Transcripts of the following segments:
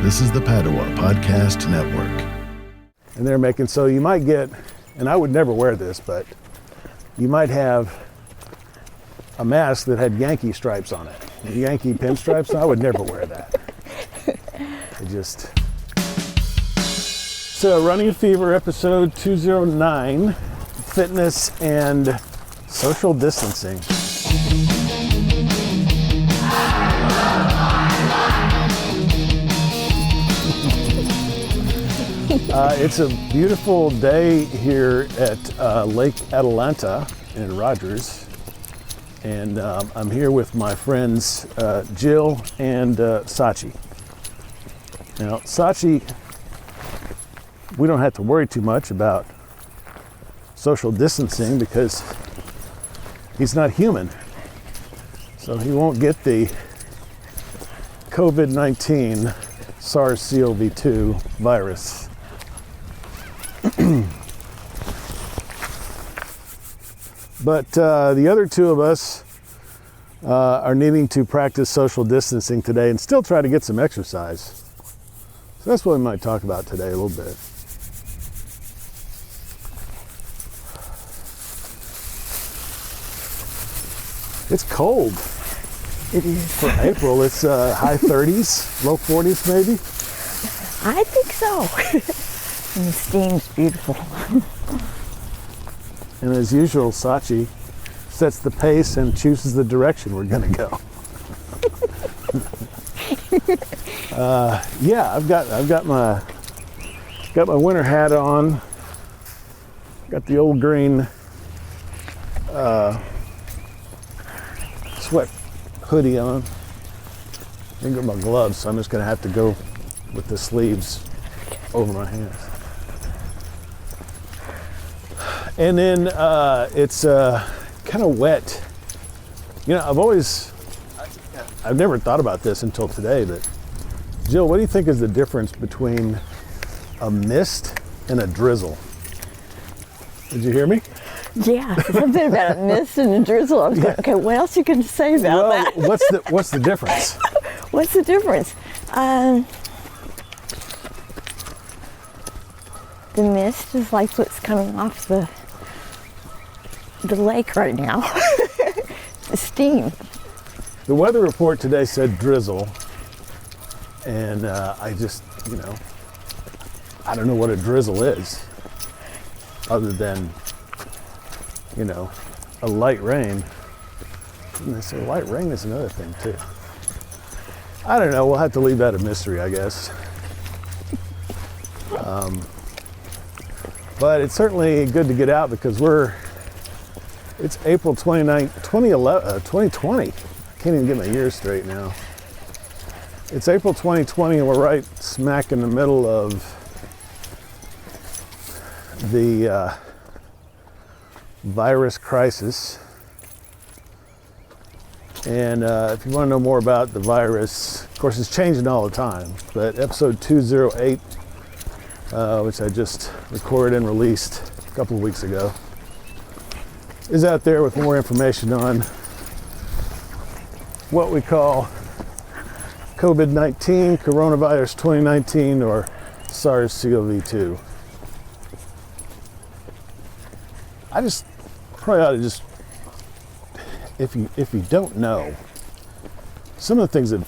This is the Padua Podcast Network. And they're making, so you might get, and I would never wear this, but you might have a mask that had Yankee stripes on it. Yankee pinstripes, I would never wear that. So Running Fever episode 209, fitness and social distancing. It's a beautiful day here at Lake Atalanta in Rogers, and I'm here with my friends Jill and Sachi. Now, Sachi, we don't have to worry too much about social distancing because he's not human, so he won't get the COVID-19 SARS-CoV-2 virus. But the other two of us are needing to practice social distancing today and still try to get some exercise. So that's what we might talk about today a little bit. It's cold. It is. For April, it's high 30s, low 40s maybe. I think so. And the steam's beautiful. And as usual, Sachi sets the pace and chooses the direction we're going to go. Yeah, I've got my winter hat on. Got the old green sweat hoodie on. I didn't get my gloves, so I'm just going to have to go with the sleeves over my hands. And then it's kind of wet. You know, I've never thought about this until today, but Jill, what do you think is the difference between a mist and a drizzle? Did you hear me? Yeah, something about a mist and a drizzle. I was going, okay, what else you can say about that? What's the difference? What's the difference? The mist is like what's coming off the lake right now. The steam. The weather report today said drizzle, and I just, I don't know what a drizzle is, other than, a light rain. And they say light rain is another thing too. I don't know. We'll have to leave that a mystery, I guess. But it's certainly good to get out because it's April 29, 2020. I can't even get my years straight now. It's April 2020 and we're right smack in the middle of the virus crisis. And if you want to know more about the virus, of course it's changing all the time, but episode 208, which I just recorded and released a couple of weeks ago, is out there with more information on what we call COVID-19, coronavirus 2019, or SARS-CoV-2. I just probably ought to just, if you don't know, some of the things that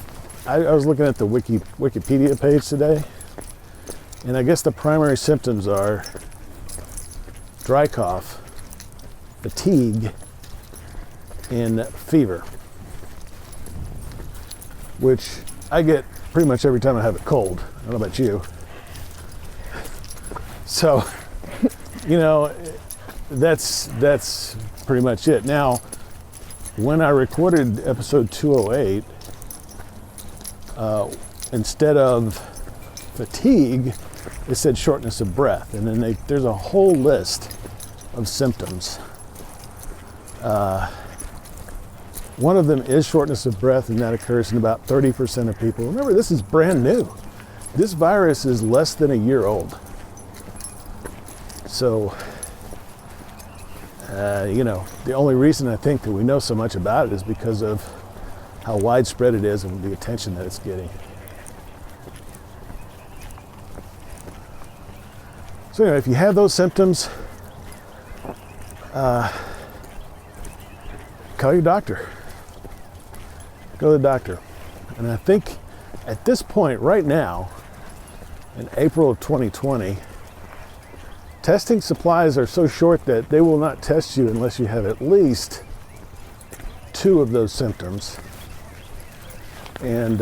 I was looking at the Wikipedia page today, and I guess the primary symptoms are dry cough, fatigue, and fever, which I get pretty much every time I have a cold. I don't know about you. So, that's pretty much it. Now, when I recorded episode 208, instead of fatigue, it said shortness of breath. And then there's a whole list of symptoms. One of them is shortness of breath, and that occurs in about 30% of people. Remember, this is brand new. This virus is less than a year old. So, the only reason I think that we know so much about it is because of how widespread it is and the attention that it's getting. So anyway, if you have those symptoms, call your doctor. Go to the doctor. And I think at this point right now, in April of 2020, testing supplies are so short that they will not test you unless you have at least 2 of those symptoms. And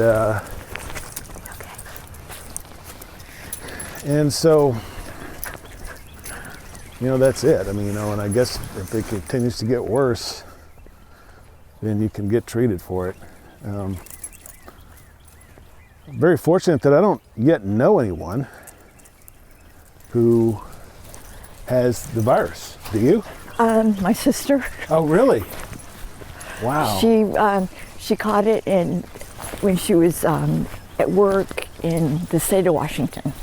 so, that's it. I mean, and I guess if it continues to get worse, then you can get treated for it. I'm very fortunate that I don't yet know anyone who has the virus. Do you? My sister. Oh, really? Wow. She caught it when she was at work in the state of Washington.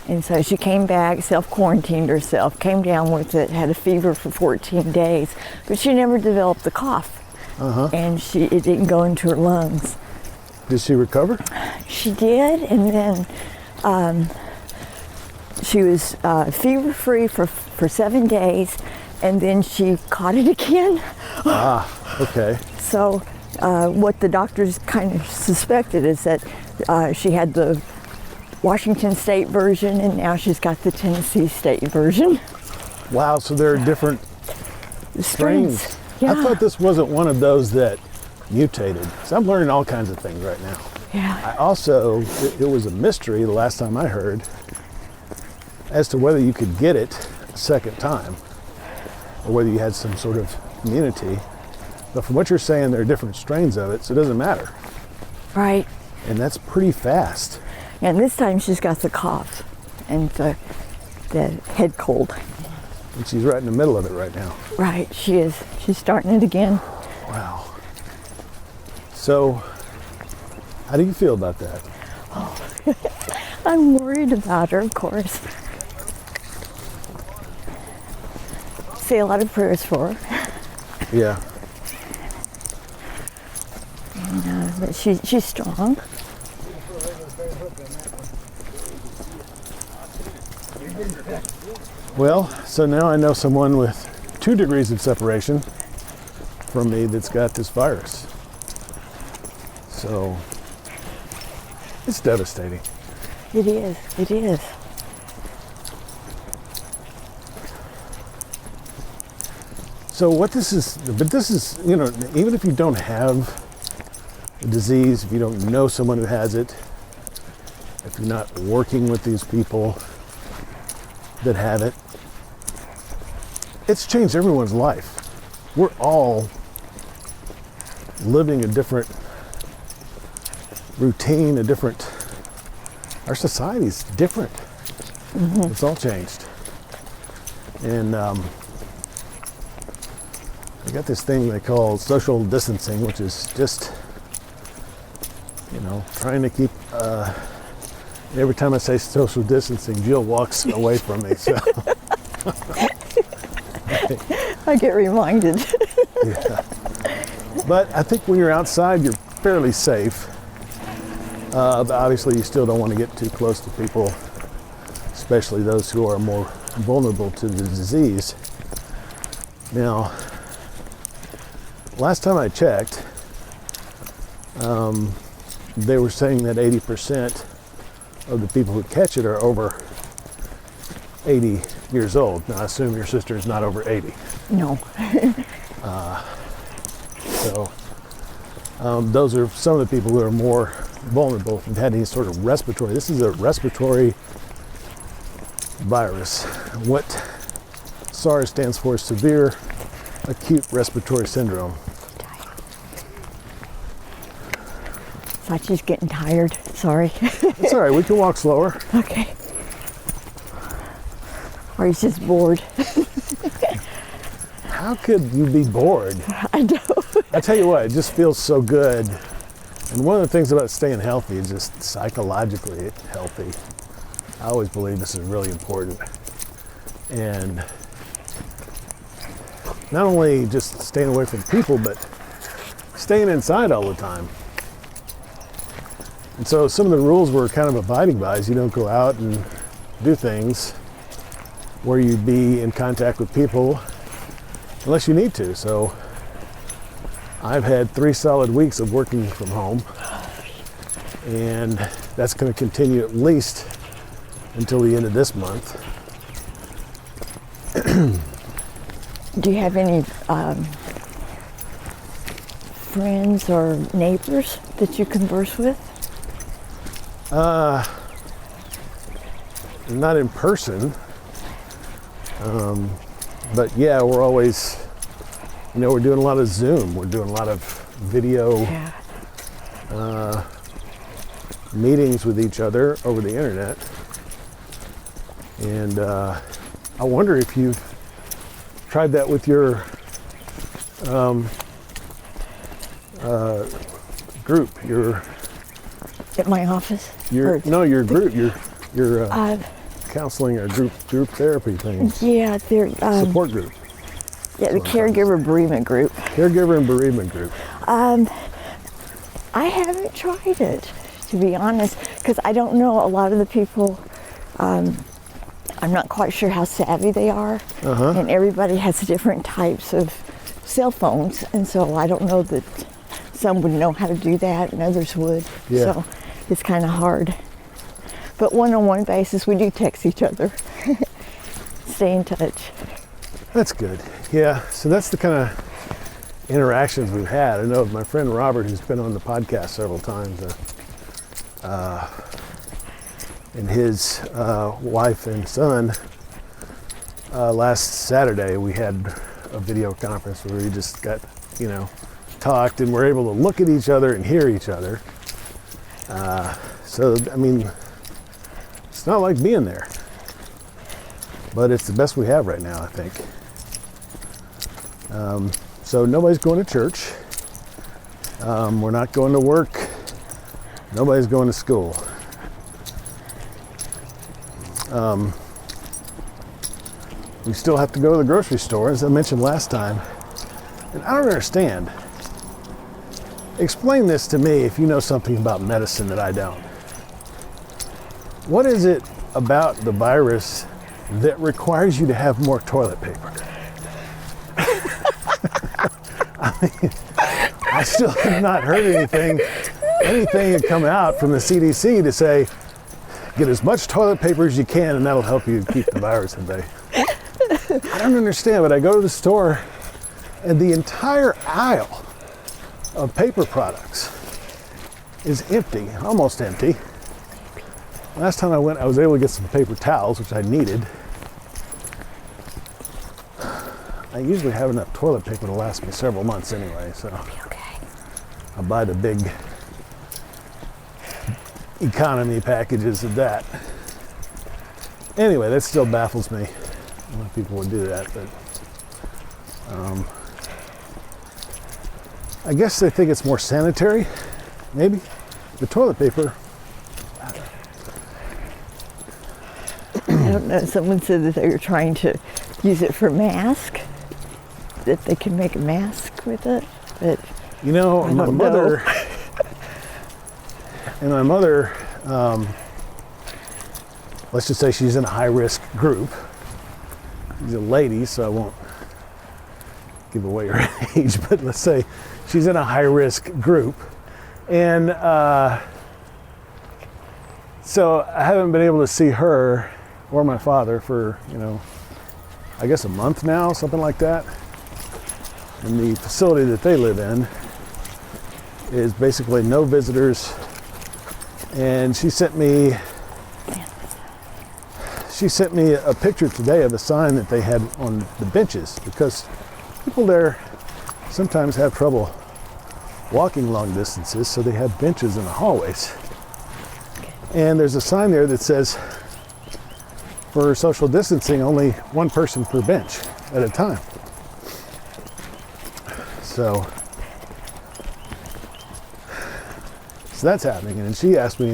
And so she came back, self-quarantined herself, came down with it, had a fever for 14 days, but she never developed the cough. And it didn't go into her lungs. Did she recover? She did, and then she was fever-free for 7 days, and then she caught it again. Okay. So what the doctors kind of suspected is that she had the Washington State version, and now she's got the Tennessee State version. Wow, so there are different strains. Yeah. I thought this wasn't one of those that mutated. So I'm learning all kinds of things right now. Yeah. I also, it was a mystery the last time I heard as to whether you could get it a second time or whether you had some sort of immunity. But from what you're saying, there are different strains of it, so it doesn't matter. Right. And that's pretty fast. And this time she's got the cough and the head cold. And she's right in the middle of it right now. Right, she is. She's starting it again. Wow. So, how do you feel about that? I'm worried about her, of course. Say a lot of prayers for her. Yeah. And, but she's strong. Well, so now I know someone with 2 degrees of separation from me that's got this virus. So, it's devastating. It is, it is. So what this is, even if you don't have the disease, if you don't know someone who has it, if you're not working with these people that have it, it's changed everyone's life. We're all living a different routine, our society's different. Mm-hmm. It's all changed. And they got this thing they call social distancing, which is just, trying to keep, every time I say social distancing, Jill walks away from me, so. I get reminded. Yeah. But I think when you're outside, you're fairly safe. But obviously, you still don't want to get too close to people, especially those who are more vulnerable to the disease. Now, last time I checked, they were saying that 80% of the people who catch it are over 80 years old. Now, I assume your sister is not over 80. No. So those are some of the people who are more vulnerable if you've had any sort of respiratory. This is a respiratory virus. What SARS stands for is severe acute respiratory syndrome. Sachi's getting tired. Sorry. It's all right. We can walk slower. Okay. Or he's just bored. How could you be bored? I know. I tell you what, it just feels so good. And one of the things about staying healthy is just psychologically healthy. I always believe this is really important. And not only just staying away from people, but staying inside all the time. And so some of the rules we're kind of abiding by is you don't go out and do things where you be in contact with people unless you need to. So I've had 3 solid weeks of working from home, and that's going to continue at least until the end of this month. Do you have any friends or neighbors that you converse with? Not in person, but yeah, we're always, we're doing a lot of Zoom. We're doing a lot of video meetings with each other over the internet. And I wonder if you've tried that with your group, your at my office. Your group, your counseling or group therapy things. Yeah, they're support group. Yeah, the caregiver bereavement group. Caregiver and bereavement group. I haven't tried it, to be honest, because I don't know a lot of the people. I'm not quite sure how savvy they are, and everybody has different types of cell phones, and so I don't know that some would know how to do that and others would. Yeah. So it's kind of hard. But one-on-one basis, we do text each other, stay in touch. That's good. Yeah, so that's the kind of interactions we've had. I know my friend Robert, who's been on the podcast several times, and his wife and son, last Saturday we had a video conference where we just got, talked, and we're able to look at each other and hear each other. So, I mean, it's not like being there, but it's the best we have right now, I think. So nobody's going to church. We're not going to work. Nobody's going to school. We still have to go to the grocery store, as I mentioned last time. And I don't understand. Explain this to me if you know something about medicine that I don't. What is it about the virus that requires you to have more toilet paper? I mean, I still have not heard anything had come out from the CDC to say, get as much toilet paper as you can and that'll help you keep the virus at bay. I don't understand, but I go to the store and the entire aisle of paper products is empty, almost empty. Last time I went, I was able to get some paper towels, which I needed. I usually have enough toilet paper to last me several months anyway, so I buy the big economy packages of that. Anyway, that still baffles me. I don't know if people would do that, but I guess they think it's more sanitary, maybe. The toilet paper. I don't know, someone said that they were trying to use it for mask, that they can make a mask with it, but my mother, and my mother, let's just say she's in a high-risk group. She's a lady, so I won't give away her age, but let's say she's in a high-risk group. And so I haven't been able to see her or my father for, I guess a month now, something like that. And the facility that they live in is basically no visitors. And she sent me a picture today of a sign that they had on the benches, because people there sometimes have trouble walking long distances, so they have benches in the hallways. And there's a sign there that says, for social distancing, only one person per bench at a time. So that's happening. And she asked me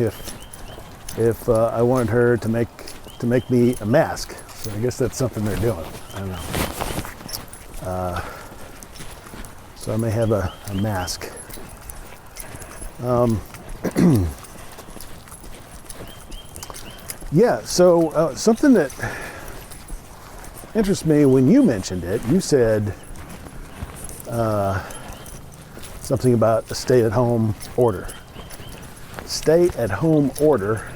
if I wanted her to make me a mask. So I guess that's something they're doing. I don't know. So I may have a mask. Yeah, so something that interests me when you mentioned it. You said something about a stay-at-home order. Stay-at-home order.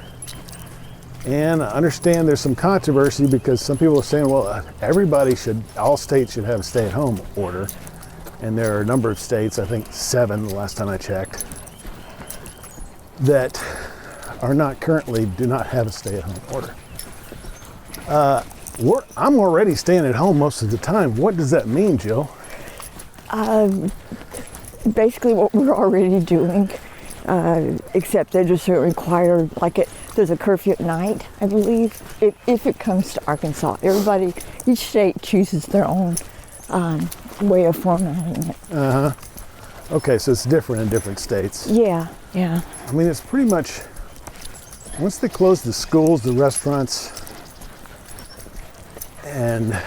And I understand there's some controversy because some people are saying, well, all states should have a stay-at-home order. And there are a number of states, I think 7 the last time I checked, that do not have a stay-at-home order. I'm already staying at home most of the time. What does that mean, Jill? Basically what we're already doing, except they just require, there's a curfew at night, I believe, if it comes to Arkansas. Each state chooses their own way of formatting it. Okay, so it's different in different states. Yeah. I mean, it's pretty much, once they close the schools, the restaurants, and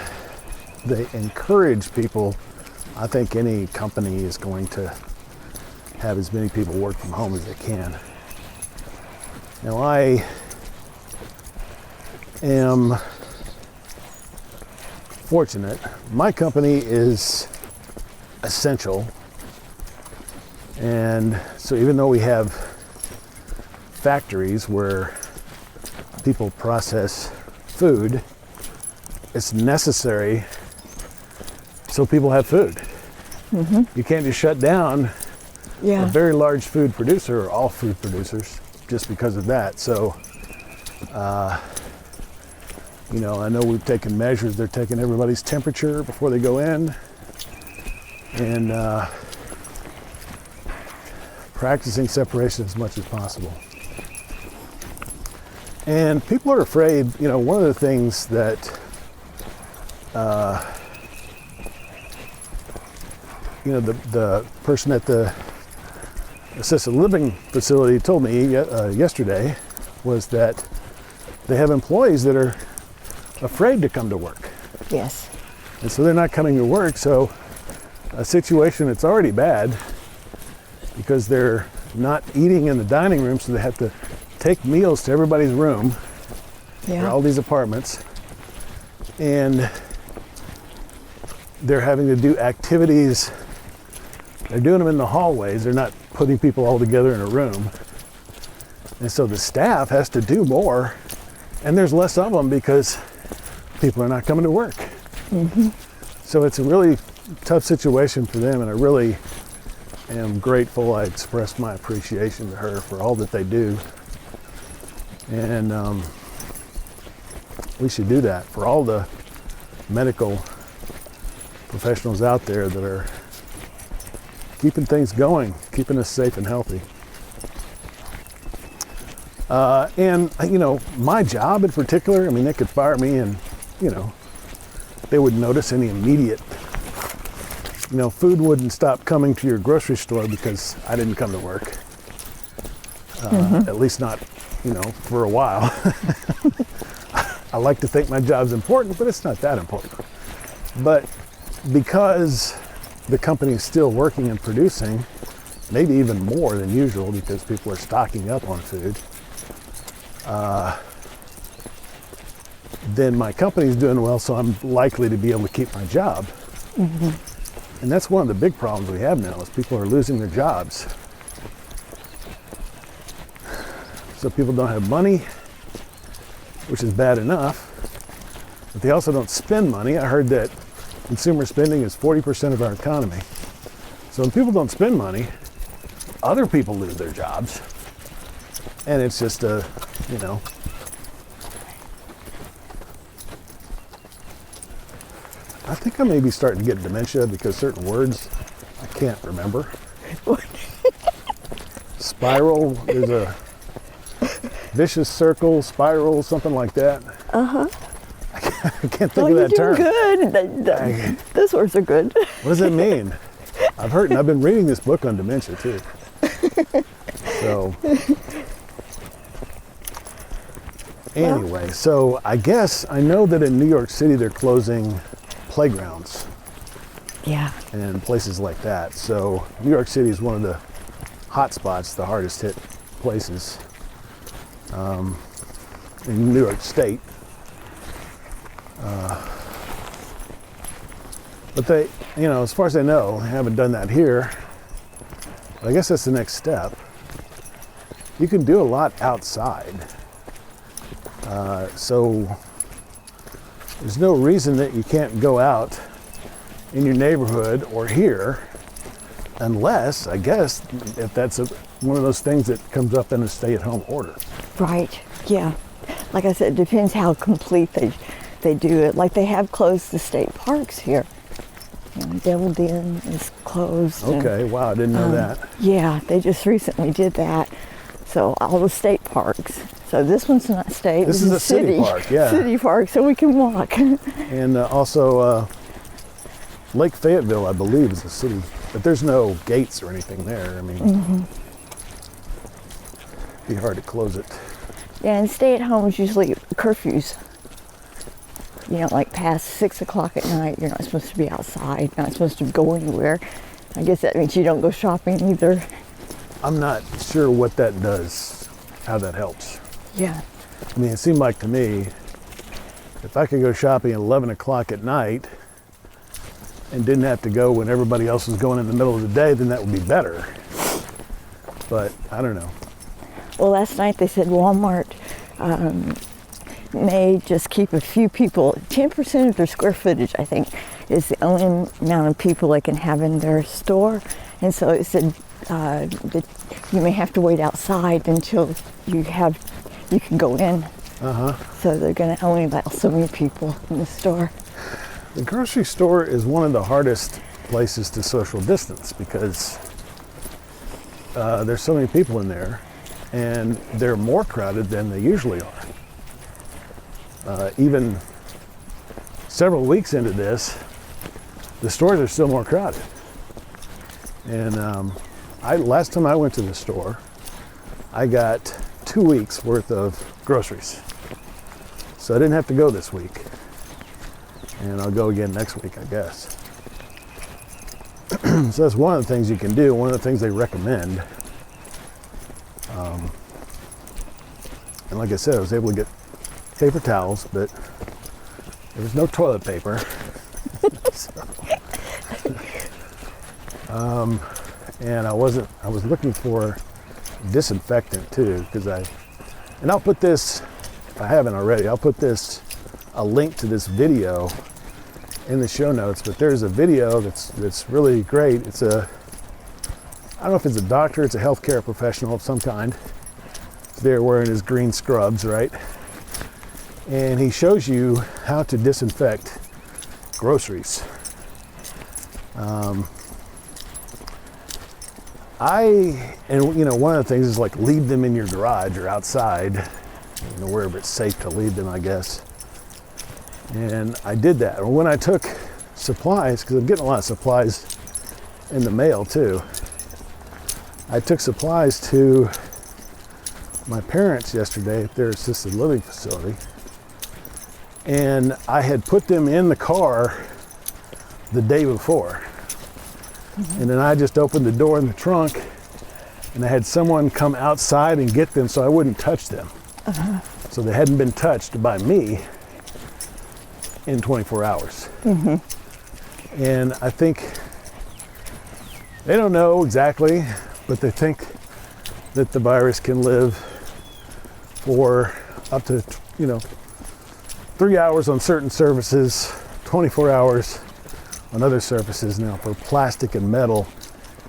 they encourage people, I think any company is going to have as many people work from home as they can. Now, I am fortunate. My company is essential. And so even though we have factories where people process food, it's necessary so people have food. Mm-hmm. You can't just shut down a very large food producer or all food producers just because of that. So, I know we've taken measures. They're taking everybody's temperature before they go in and practicing separation as much as possible. And people are afraid, one of the things that the person at the assisted living facility told me yesterday was that they have employees that are afraid to come to work. Yes. And so they're not coming to work. So a situation that's already bad because they're not eating in the dining room, so they have to take meals to everybody's room for all these apartments. And they're having to do activities. They're doing them in the hallways. They're not putting people all together in a room. And so the staff has to do more, and there's less of them because people are not coming to work. Mm-hmm. So it's a really tough situation for them, and I really am grateful. I expressed my appreciation to her for all that they do. And we should do that for all the medical professionals out there that are keeping things going, keeping us safe and healthy. And my job in particular, they could fire me and, they wouldn't notice any immediate, food wouldn't stop coming to your grocery store because I didn't come to work. At least not, for a while. I like to think my job's important, but it's not that important. But because the company is still working and producing, maybe even more than usual because people are stocking up on food, then my company's doing well, so I'm likely to be able to keep my job. Mm-hmm. And that's one of the big problems we have now is people are losing their jobs. So people don't have money, which is bad enough, but they also don't spend money. I heard that consumer spending is 40% of our economy. So when people don't spend money, other people lose their jobs. And it's just I think I may be starting to get dementia because certain words I can't remember. Spiral, there's a vicious circle, spiral, something like that. Uh-huh. I can't think of that term. Good. Those words are good. What does that mean? I've been reading this book on dementia too. So anyway, so I guess I know that in New York City they're closing playgrounds. Yeah. And places like that. So New York City is one of the hot spots, the hardest hit places in New York State. But they, as far as I know, haven't done that here. But I guess that's the next step. You can do a lot outside. So there's no reason that you can't go out in your neighborhood or here, unless, I guess, if that's one of those things that comes up in a stay-at-home order. Right, yeah. Like I said, it depends how complete they do it. Like they have closed the state parks here. Devil Den is closed. Okay, wow, I didn't know that. Yeah, they just recently did that. So all the state parks. So this one's not state. This is a city park, yeah. City park, so we can walk. And also Lake Fayetteville, I believe, is a city. But there's no gates or anything there. I mean, it'd be hard to close it. Yeah, and stay-at-homes usually curfews. Like past 6 o'clock at night, you're not supposed to be outside, not supposed to go anywhere. I guess that means you don't go shopping either. I'm not sure what that does, how that helps. Yeah. I mean, it seemed like to me, if I could go shopping at 11 o'clock at night and didn't have to go when everybody else was going in the middle of the day, then that would be better. But I don't know. Well, last night they said Walmart may just keep a few people. 10% of their square footage, I think, is the only amount of people they can have in their store. And so it said that you may have to wait outside until you can go in. So they're going to only allow so many people in the store. The grocery store is one of the hardest places to social distance because there's so many people in there, and they're more crowded than they usually are. Even several weeks into this, the stores are still more crowded. And last time I went to the store, I got 2 weeks worth of groceries. So I didn't have to go this week. And I'll go again next week, I guess. So that's one of the things you can do, one of the things they recommend. And like I said, I was able to get paper towels, but there was no toilet paper. And I was looking for disinfectant too, and I'll put this, if I haven't already, a link to this video in the show notes, but there's a video that's really great. I don't know if it's a doctor, it's a healthcare professional of some kind. They're wearing his green scrubs, right? And he shows you how to disinfect groceries. One of the things is like leave them in your garage or outside, wherever it's safe to leave them, I guess. And I did that. When I took supplies, because I'm getting a lot of supplies in the mail too, I took supplies to my parents yesterday at their assisted living facility, and I had put them in the car the day before. And then I just opened the door in the trunk, and I had someone come outside and get them so I wouldn't touch them. So they hadn't been touched by me in 24 hours. And I think they don't know exactly, but they think that the virus can live for up to 3 hours on certain surfaces, 24 hours on other surfaces. Now for plastic and metal,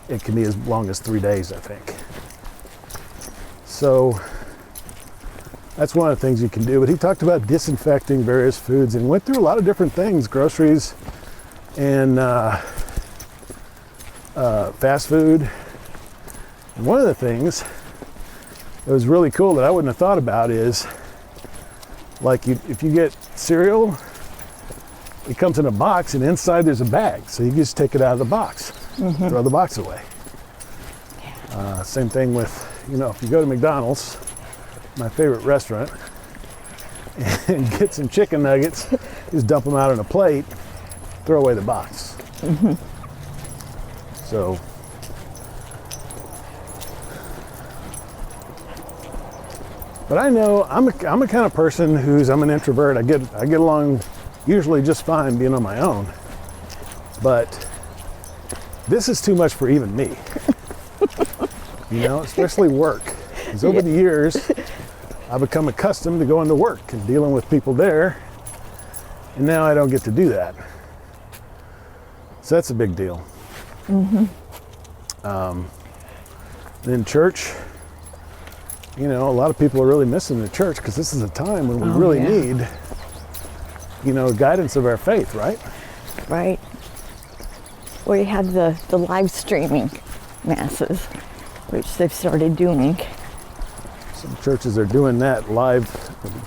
it can be as long as 3 days, I think. So that's one of the things you can do. But he talked about disinfecting various foods and went through a lot of different things, groceries and fast food. And one of the things that was really cool that I wouldn't have thought about is, like, if you get cereal, it comes in a box and inside there's a bag. So you just take it out of the box, throw the box away. Same thing with, if you go to McDonald's, my favorite restaurant, and get some chicken nuggets, just dump them out on a plate, throw away the box. So, but I know I'm a kind of person I'm an introvert. I get along usually just fine being on my own. But this is too much for even me. Especially work. Because over the years, I've become accustomed to going to work and dealing with people there. And now I don't get to do that. So that's a big deal. Then church, a lot of people are really missing the church because this is a time when we really need, guidance of our faith, right? Right. We have the live streaming masses, which they've started doing. Some churches are doing that, live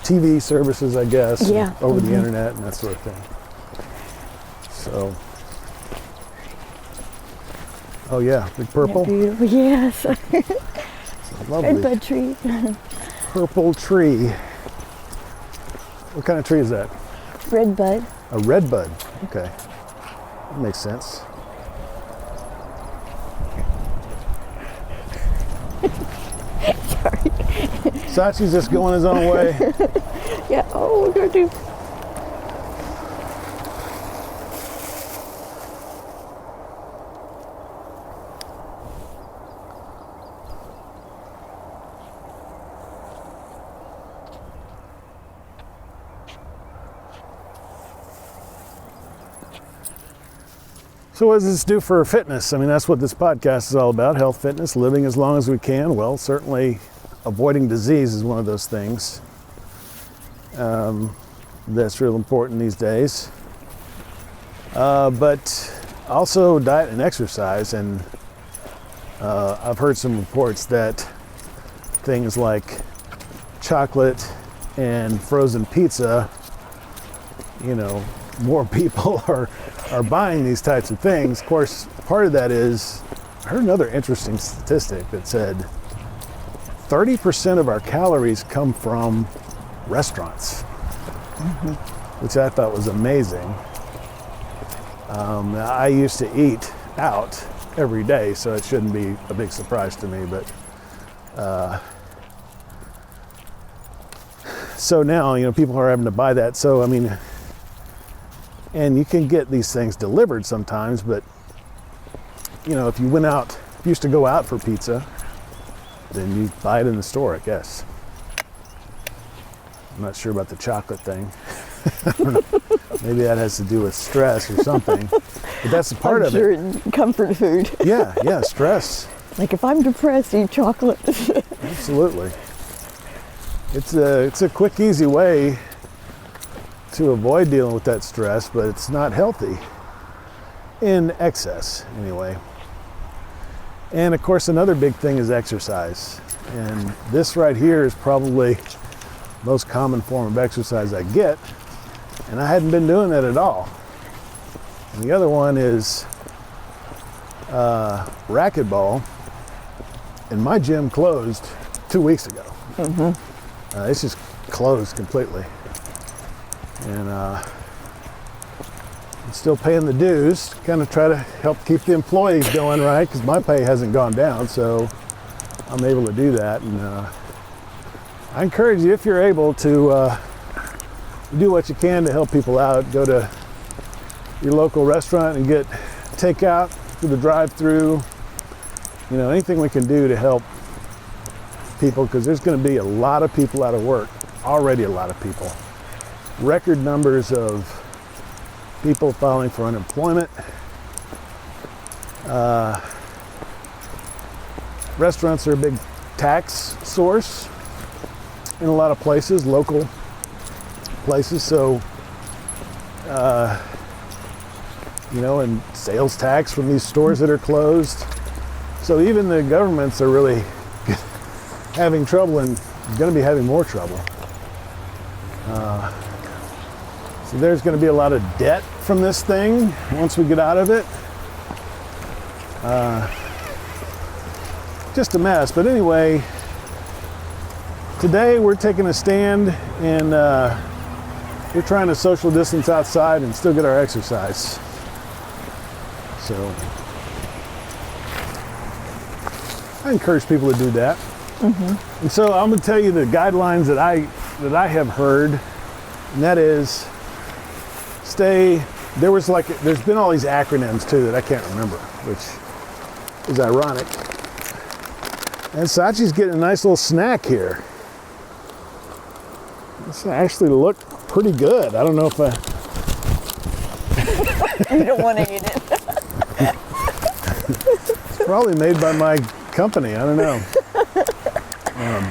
TV services, I guess, over the internet and that sort of thing. So, oh yeah, big purple. Beautiful, yes. Lovely. Redbud tree. Purple tree. What kind of tree is that? Redbud. A redbud. Okay, that makes sense. Sorry. Sachi's just going his own way. Yeah. Oh, we're gonna do. So what does this do for fitness? I mean, that's what this podcast is all about, health, fitness, living as long as we can. Well, certainly avoiding disease is one of those things that's real important these days. But also diet and exercise. And I've heard some reports that things like chocolate and frozen pizza, more people are buying these types of things. Of course, part of that is, I heard another interesting statistic that said 30% of our calories come from restaurants, which I thought was amazing. I used to eat out every day, so it shouldn't be a big surprise to me, but so now, people are having to buy that. So, I mean, and you can get these things delivered sometimes, but if you used to go out for pizza, then you buy it in the store, I guess. I'm not sure about the chocolate thing. I don't know. Maybe that has to do with stress or something. But that's a part of sure it. Comfort food. Yeah, stress. Like if I'm depressed, eat chocolate. Absolutely. It's a quick, easy way to avoid dealing with that stress, but it's not healthy in excess anyway. And of course, another big thing is exercise. And this right here is probably the most common form of exercise I get. And I hadn't been doing that at all. And the other one is racquetball. And my gym closed 2 weeks ago. It's just closed completely. And I'm still paying the dues, kind of try to help keep the employees going, right? Because my pay hasn't gone down, so I'm able to do that. And I encourage you, if you're able, to do what you can to help people out. Go to your local restaurant and get takeout through the drive-through. Anything we can do to help people, because there's going to be a lot of people out of work, already a lot of people. Record numbers of people filing for unemployment. Restaurants are a big tax source in a lot of places, local places. So, and sales tax from these stores that are closed. So even the governments are really having trouble and going to be having more trouble. So there's going to be a lot of debt from this thing once we get out of it. Just a mess. But anyway, today we're taking a stand and we're trying to social distance outside and still get our exercise. So I encourage people to do that. And so I'm going to tell you the guidelines that I have heard, and that is stay there's been all these acronyms too that I can't remember, which is ironic. And Sachi's getting a nice little snack here. This actually looked pretty good. I don't know if You don't want to eat it. it's probably made by my company. I don't know.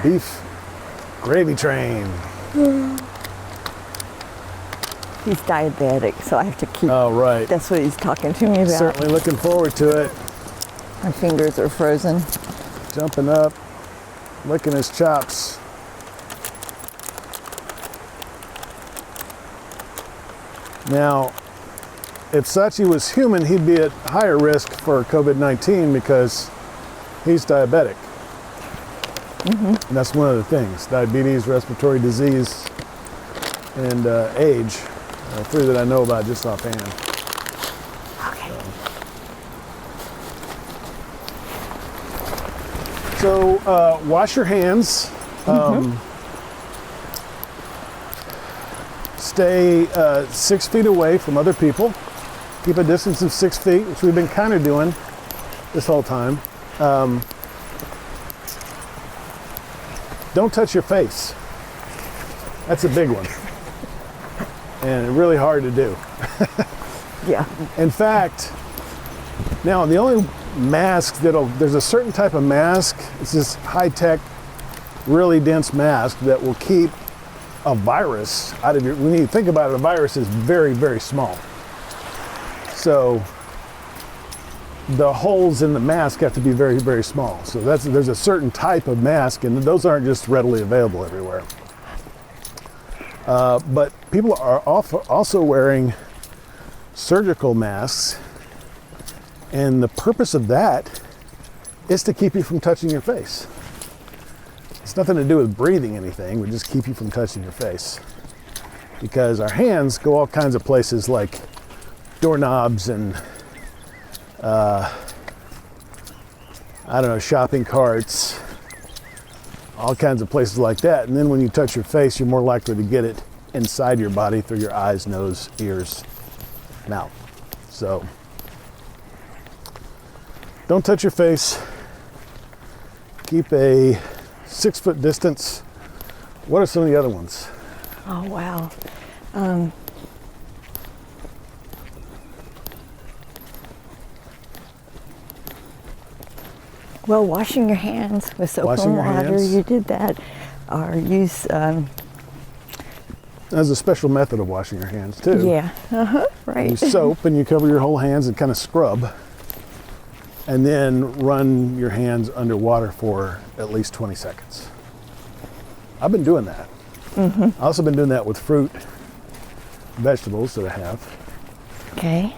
Beef gravy train. He's diabetic, so I have to keep. Oh, right. That's what he's talking to me about. Certainly looking forward to it. My fingers are frozen. Jumping up, licking his chops. Now, if Sachi was human, he'd be at higher risk for COVID-19 because he's diabetic. And that's one of the things: diabetes, respiratory disease, and age. Three that I know about just offhand. Okay. So wash your hands. Stay 6 feet away from other people. Keep a distance of 6 feet, which we've been kind of doing this whole time. Don't touch your face. That's a big one. And really hard to do. Yeah. In fact, now the only mask there's a certain type of mask, it's this high-tech, really dense mask that will keep a virus out of your, when you think about it, a virus is very, very small. So the holes in the mask have to be very, very small. So there's a certain type of mask, and those aren't just readily available everywhere. But people are also wearing surgical masks, and the purpose of that is to keep you from touching your face. It's nothing to do with breathing anything, we just keep you from touching your face. Because our hands go all kinds of places like doorknobs and shopping carts, all kinds of places like that. And then when you touch your face, you're more likely to get it inside your body through your eyes, nose, ears, mouth. So don't touch your face. Keep a 6 foot distance. What are some of the other ones? Oh, wow. Well, washing your hands with soap and water, you did that. Or use... There's a special method of washing your hands too. Yeah, right. You soap and you cover your whole hands and kind of scrub. And then run your hands under water for at least 20 seconds. I've been doing that. I've also been doing that with fruit, vegetables that I have. Okay.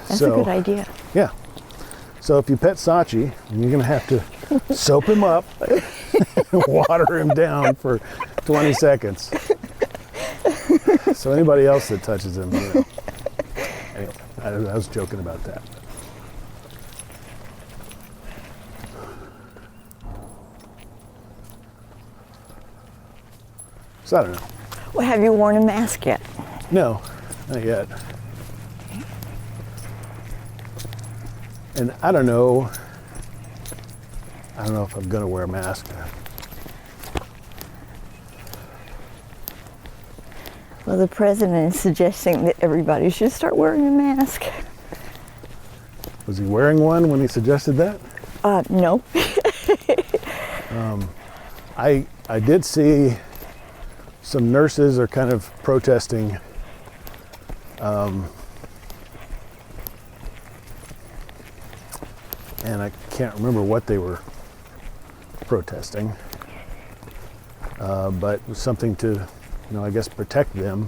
That's a good idea. Yeah. So if you pet Sachi, you're going to have to soap him up and water him down for 20 seconds. So anybody else that touches him, anyway, I was joking about that. So I don't know. Well, have you worn a mask yet? No, not yet. And I don't know if I'm gonna wear a mask. Well, the president is suggesting that everybody should start wearing a mask. Was he wearing one when he suggested that? No. I did see some nurses are kind of protesting and I can't remember what they were protesting, but it was something to, I guess, protect them.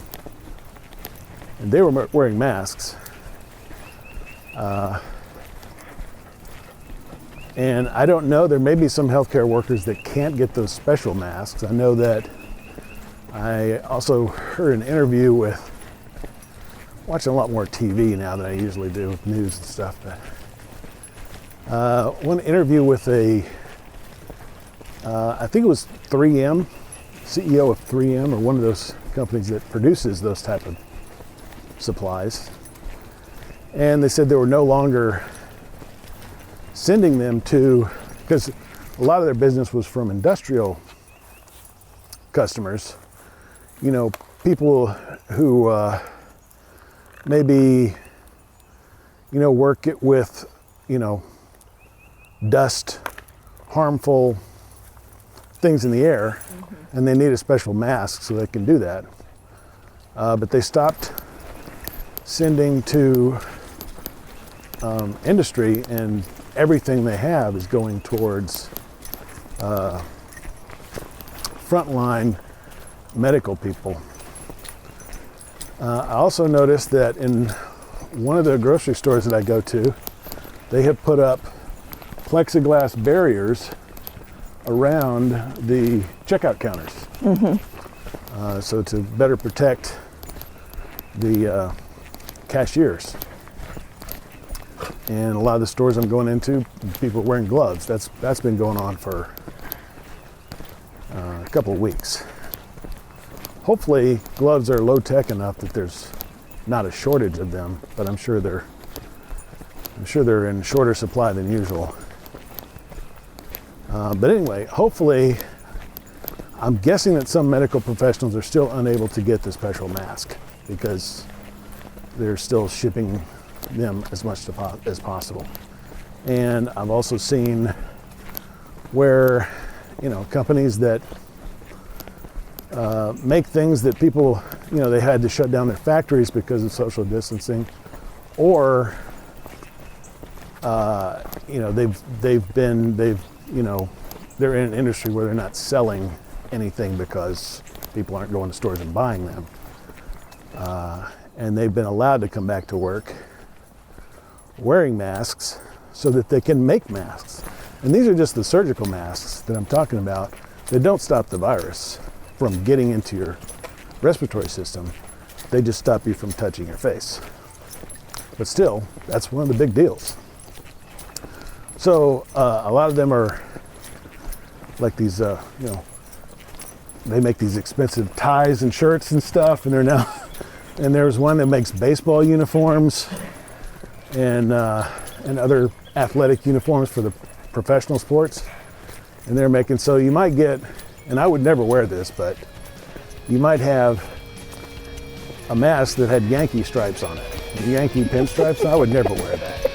And they were wearing masks. And I don't know, there may be some healthcare workers that can't get those special masks. I know that I also heard an interview with, watching a lot more TV now than I usually do with news and stuff, but one interview with I think it was 3M, CEO of 3M or one of those companies that produces those type of supplies. And they said they were no longer sending them to, because a lot of their business was from industrial customers, you know, people who maybe, you know, work it with, you know, dust, harmful things in the air, and they need a special mask so they can do that. But they stopped sending to industry, and everything they have is going towards frontline medical people. I also noticed that in one of the grocery stores that I go to, they have put up plexiglass barriers around the checkout counters. So to better protect the cashiers. And a lot of the stores I'm going into, people are wearing gloves. That's been going on for a couple of weeks. Hopefully gloves are low tech enough that there's not a shortage of them, but I'm sure they're in shorter supply than usual. But anyway, hopefully, I'm guessing that some medical professionals are still unable to get the special mask because they're still shipping them as much as possible. And I've also seen where, you know, companies that make things that people, you know, they had to shut down their factories because of social distancing, or you know, you know, they're in an industry where they're not selling anything because people aren't going to stores and buying them. And they've been allowed to come back to work wearing masks so that they can make masks. And these are just the surgical masks that I'm talking about. They don't stop the virus from getting into your respiratory system. They just stop you from touching your face. But still, that's one of the big deals. So a lot of them are like these, you know, they make these expensive ties and shirts and stuff, and they're now, and there's one that makes baseball uniforms and other athletic uniforms for the professional sports. And they're making, so you might get, and I would never wear this, but you might have a mask that had Yankee stripes on it. The Yankee pinstripes, I would never wear that.